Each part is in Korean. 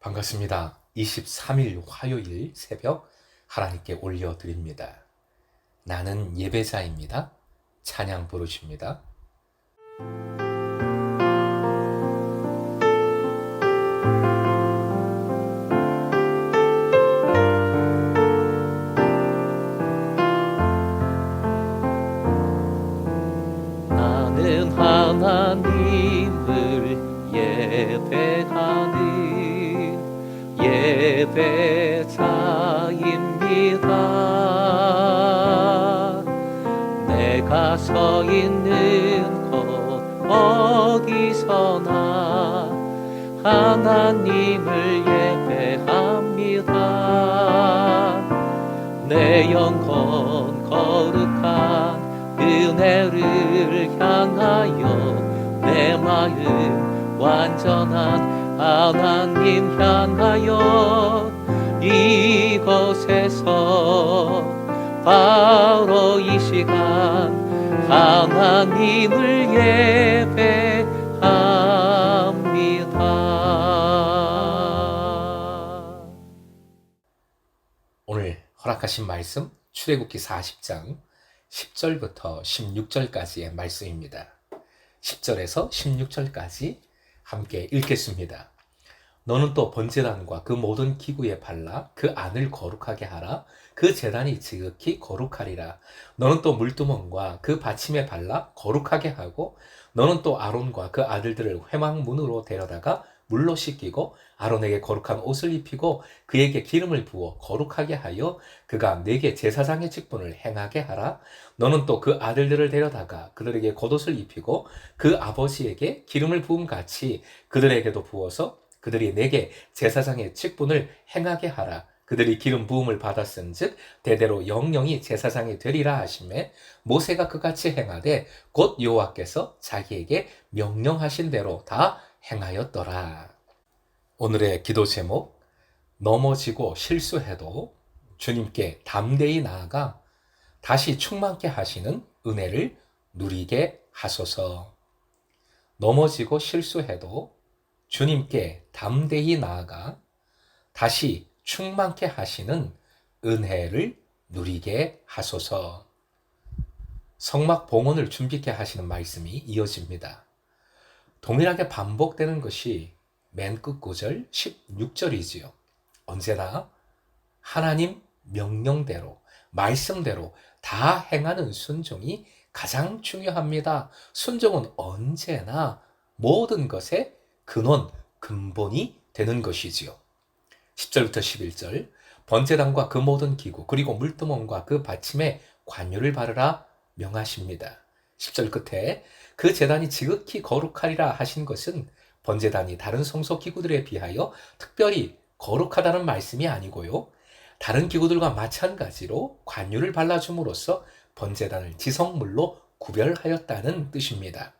반갑습니다. 23일 화요일 새벽 하나님께 올려드립니다. 나는 예배자입니다. 찬양 부르십니다. 나는 하나님을 예배하는 예배자입니다. 내가 서 있는 곳 어디서나 하나님을 예배합니다. 내 영혼 거룩한 은혜를 향하여 내 마음 완전한 하나님 향하여 이곳에서 바로 이 시간 하나님을 예배합니다. 오늘 허락하신 말씀 출애굽기 40장 10절부터 16절까지의 말씀입니다. 10절에서 16절까지 함께 읽겠습니다. 너는 또 번제단과 그 모든 기구에 발라 그 안을 거룩하게 하라. 그 제단이 지극히 거룩하리라. 너는 또 물두멍과 그 받침에 발라 거룩하게 하고 너는 또 아론과 그 아들들을 회막문으로 데려다가 물로 씻기고 아론에게 거룩한 옷을 입히고 그에게 기름을 부어 거룩하게 하여 그가 내게 제사장의 직분을 행하게 하라. 너는 또 그 아들들을 데려다가 그들에게 겉옷을 입히고 그 아버지에게 기름을 부음 같이 그들에게도 부어서 그들이 내게 제사장의 직분을 행하게 하라. 그들이 기름 부음을 받았은즉 대대로 영영이 제사장이 되리라 하시매 모세가 그같이 행하되 곧 여호와께서 자기에게 명령하신 대로 다 행하였더라. 오늘의 기도 제목, 넘어지고 실수해도 주님께 담대히 나아가 다시 충만케 하시는 은혜를 누리게 하소서. 넘어지고 실수해도 주님께 담대히 나아가 다시 충만케 하시는 은혜를 누리게 하소서. 성막 봉헌을 준비케 하시는 말씀이 이어집니다. 동일하게 반복되는 것이 맨 끝 구절 16절이지요. 언제나 하나님 명령대로, 말씀대로 다 행하는 순종이 가장 중요합니다. 순종은 언제나 모든 것의 근원, 근본이 되는 것이지요. 10절부터 11절 번제단과 그 모든 기구 그리고 물두멍과 그 받침에 관유를 바르라 명하십니다. 10절 끝에 그 제단이 지극히 거룩하리라 하신 것은 번제단이 다른 성소 기구들에 비하여 특별히 거룩하다는 말씀이 아니고요. 다른 기구들과 마찬가지로 관유를 발라줌으로써 번제단을 지성물로 구별하였다는 뜻입니다.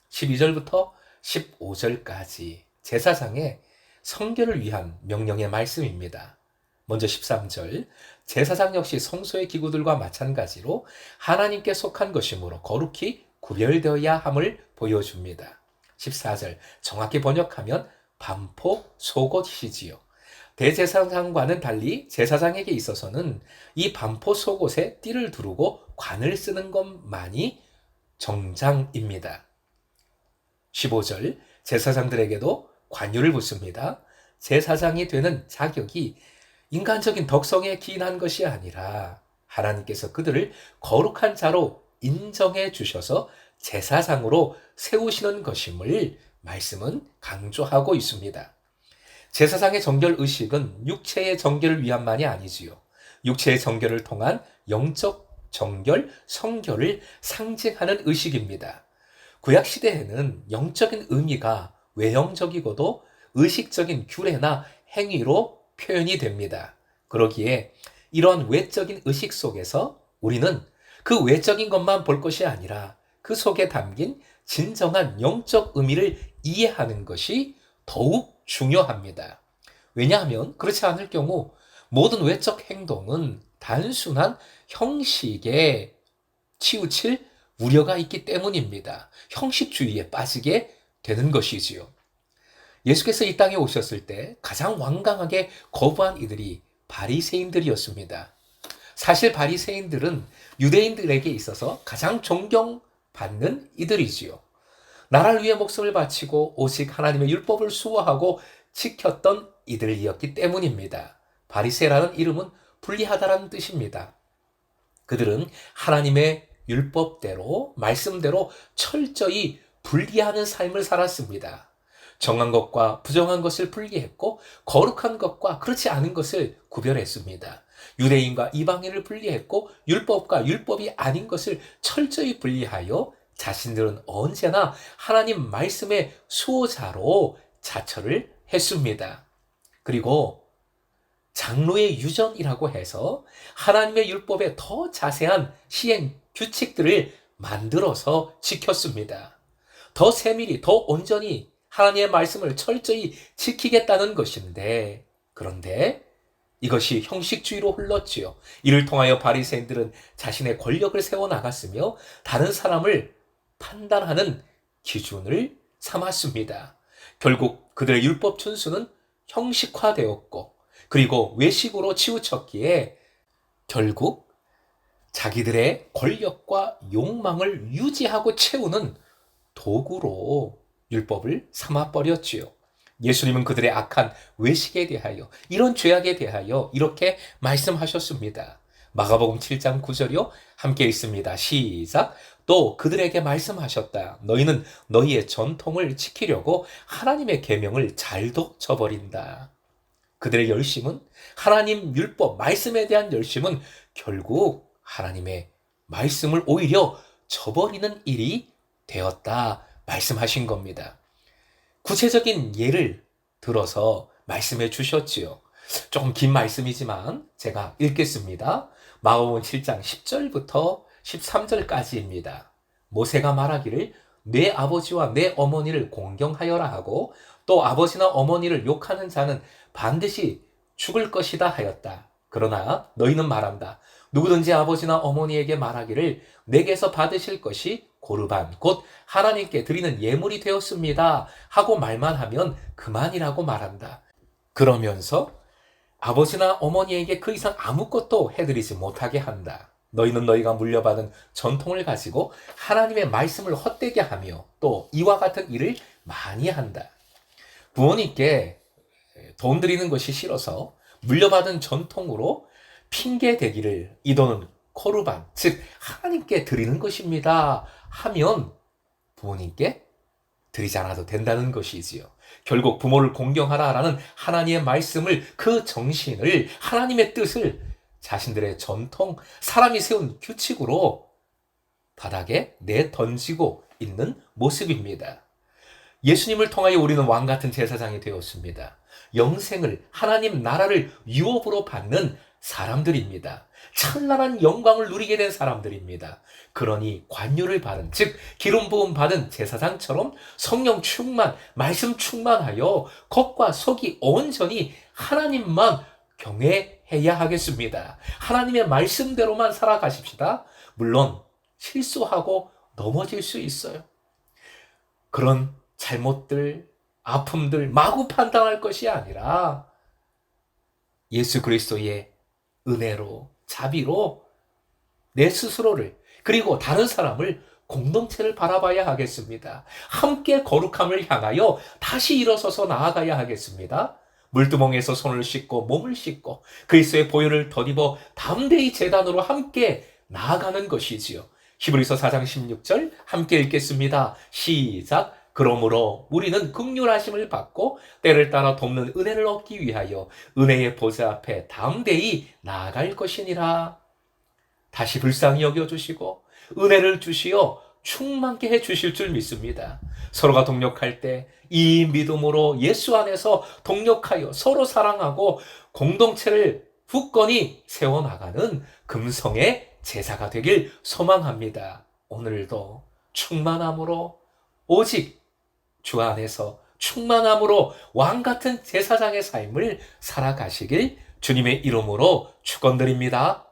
12절부터 15절까지 제사장의 성결을 위한 명령의 말씀입니다. 먼저 13절 제사장 역시 성소의 기구들과 마찬가지로 하나님께 속한 것이므로 거룩히 구별되어야 함을 보여줍니다. 14절 정확히 번역하면 반포 속옷이지요. 대제사장과는 달리 제사장에게 있어서는 이 반포 속옷에 띠를 두르고 관을 쓰는 것만이 정장입니다. 15절 제사장들에게도 관유를 붓습니다. 제사장이 되는 자격이 인간적인 덕성에 기인한 것이 아니라 하나님께서 그들을 거룩한 자로 인정해 주셔서 제사장으로 세우시는 것임을 말씀은 강조하고 있습니다. 제사장의 정결 의식은 육체의 정결을 위함만이 아니지요. 육체의 정결을 통한 영적 정결, 성결을 상징하는 의식입니다. 구약시대에는 영적인 의미가 외형적이고도 의식적인 규례나 행위로 표현이 됩니다. 그러기에 이러한 외적인 의식 속에서 우리는 그 외적인 것만 볼 것이 아니라 그 속에 담긴 진정한 영적 의미를 이해하는 것이 더욱 중요합니다. 왜냐하면 그렇지 않을 경우 모든 외적 행동은 단순한 형식에 치우칠 우려가 있기 때문입니다. 형식주의에 빠지게 되는 것이지요. 예수께서 이 땅에 오셨을 때 가장 완강하게 거부한 이들이 바리새인들이었습니다. 사실 바리새인들은 유대인들에게 있어서 가장 존경받는 이들이지요. 나라를 위해 목숨을 바치고 오직 하나님의 율법을 수호하고 지켰던 이들이었기 때문입니다. 바리새라는 이름은 불리하다라는 뜻입니다. 그들은 하나님의 율법대로 말씀대로 철저히 분리하는 삶을 살았습니다. 정한 것과 부정한 것을 분리했고 거룩한 것과 그렇지 않은 것을 구별했습니다. 유대인과 이방인을 분리했고 율법과 율법이 아닌 것을 철저히 분리하여 자신들은 언제나 하나님 말씀의 수호자로 자처를 했습니다. 그리고 장로의 유전이라고 해서 하나님의 율법에 더 자세한 시행 규칙들을 만들어서 지켰습니다. 더 세밀히, 더 온전히 하나님의 말씀을 철저히 지키겠다는 것인데, 그런데 이것이 형식주의로 흘렀지요. 이를 통하여 바리새인들은 자신의 권력을 세워나갔으며 다른 사람을 판단하는 기준을 삼았습니다. 결국 그들의 율법 준수는 형식화되었고, 그리고 외식으로 치우쳤기에 결국 자기들의 권력과 욕망을 유지하고 채우는 도구로 율법을 삼아버렸지요. 예수님은 그들의 악한 외식에 대하여, 이런 죄악에 대하여 이렇게 말씀하셨습니다. 마가복음 7장 9절이요. 함께 읽습니다. 시작. 또 그들에게 말씀하셨다. 너희는 너희의 전통을 지키려고 하나님의 계명을 잘도 저버린다. 그들의 열심은, 하나님 율법, 말씀에 대한 열심은 결국 하나님의 말씀을 오히려 저버리는 일이 되었다 말씀하신 겁니다. 구체적인 예를 들어서 말씀해 주셨지요. 조금 긴 말씀이지만 제가 읽겠습니다. 마가복음 7장 10절부터 13절까지입니다. 모세가 말하기를 내 아버지와 내 어머니를 공경하여라 하고 또 아버지나 어머니를 욕하는 자는 반드시 죽을 것이다 하였다. 그러나 너희는 말한다. 누구든지 아버지나 어머니에게 말하기를 내게서 받으실 것이 고르반 곧 하나님께 드리는 예물이 되었습니다 하고 말만 하면 그만이라고 말한다. 그러면서 아버지나 어머니에게 그 이상 아무것도 해드리지 못하게 한다. 너희는 너희가 물려받은 전통을 가지고 하나님의 말씀을 헛되게 하며 또 이와 같은 일을 많이 한다. 부모님께 돈 드리는 것이 싫어서 물려받은 전통으로 핑계 대기를 이 돈은 코르반, 즉 하나님께 드리는 것입니다 하면 부모님께 드리지 않아도 된다는 것이지요. 결국 부모를 공경하라라는 하나님의 말씀을, 그 정신을, 하나님의 뜻을 자신들의 전통, 사람이 세운 규칙으로 바닥에 내던지고 있는 모습입니다. 예수님을 통하여 우리는 왕같은 제사장이 되었습니다. 영생을, 하나님 나라를 유업으로 받는 사람들입니다. 찬란한 영광을 누리게 된 사람들입니다. 그러니 관유를 받은, 즉 기름 부음 받은 제사장처럼 성령 충만, 말씀 충만하여 겉과 속이 온전히 하나님만 경외해야 하겠습니다. 하나님의 말씀대로만 살아가십시다. 물론 실수하고 넘어질 수 있어요. 그런 잘못들, 아픔들 마구 판단할 것이 아니라 예수 그리스도의 은혜로, 자비로 내 스스로를 그리고 다른 사람을, 공동체를 바라봐야 하겠습니다. 함께 거룩함을 향하여 다시 일어서서 나아가야 하겠습니다. 물두멍에서 손을 씻고 몸을 씻고 그리스도의 보혈을 덧입어 담대히 제단으로 함께 나아가는 것이지요. 히브리서 4장 16절 함께 읽겠습니다. 시작. 그러므로 우리는 긍휼하심을 받고 때를 따라 돕는 은혜를 얻기 위하여 은혜의 보좌 앞에 담대히 나아갈 것이니라. 다시 불쌍히 여겨주시고 은혜를 주시어 충만케 해주실 줄 믿습니다. 서로가 동력할 때 이 믿음으로 예수 안에서 동력하여 서로 사랑하고 공동체를 굳건히 세워나가는 금성의 제사가 되길 소망합니다. 오늘도 충만함으로, 오직 주 안에서 충만함으로 왕같은 제사장의 삶을 살아가시길 주님의 이름으로 축원드립니다.